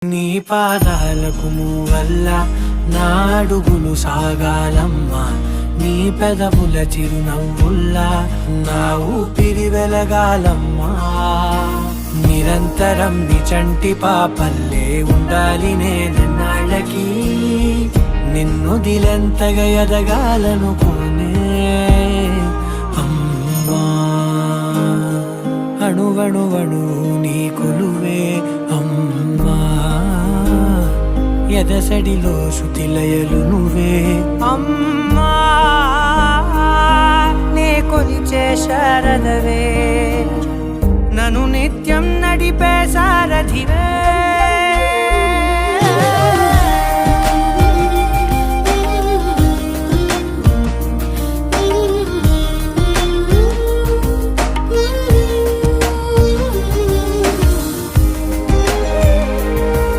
నీ పాదాలకు మూవల్ల నా అడుగులు సాగాలమ్మా, నీ పెదవుల చిరునవ్వుల్లా నా ఊపిరి వెలగాలమ్మా. నిరంతరం నీ చంటి పాపల్లే ఉండాలి నేనన్నాళ్ళకి, నిన్ను దిలెంతగా ఎదగాలనుకోనే అమ్మా. అణువణువణు నీ కొలువే అమ్మా, ఎదసడిలో శృతిలయలు నువ్వే అమ్మా. నే కొలిచే శారదవే, నన్ను నిత్యం నడిపే సారథివే.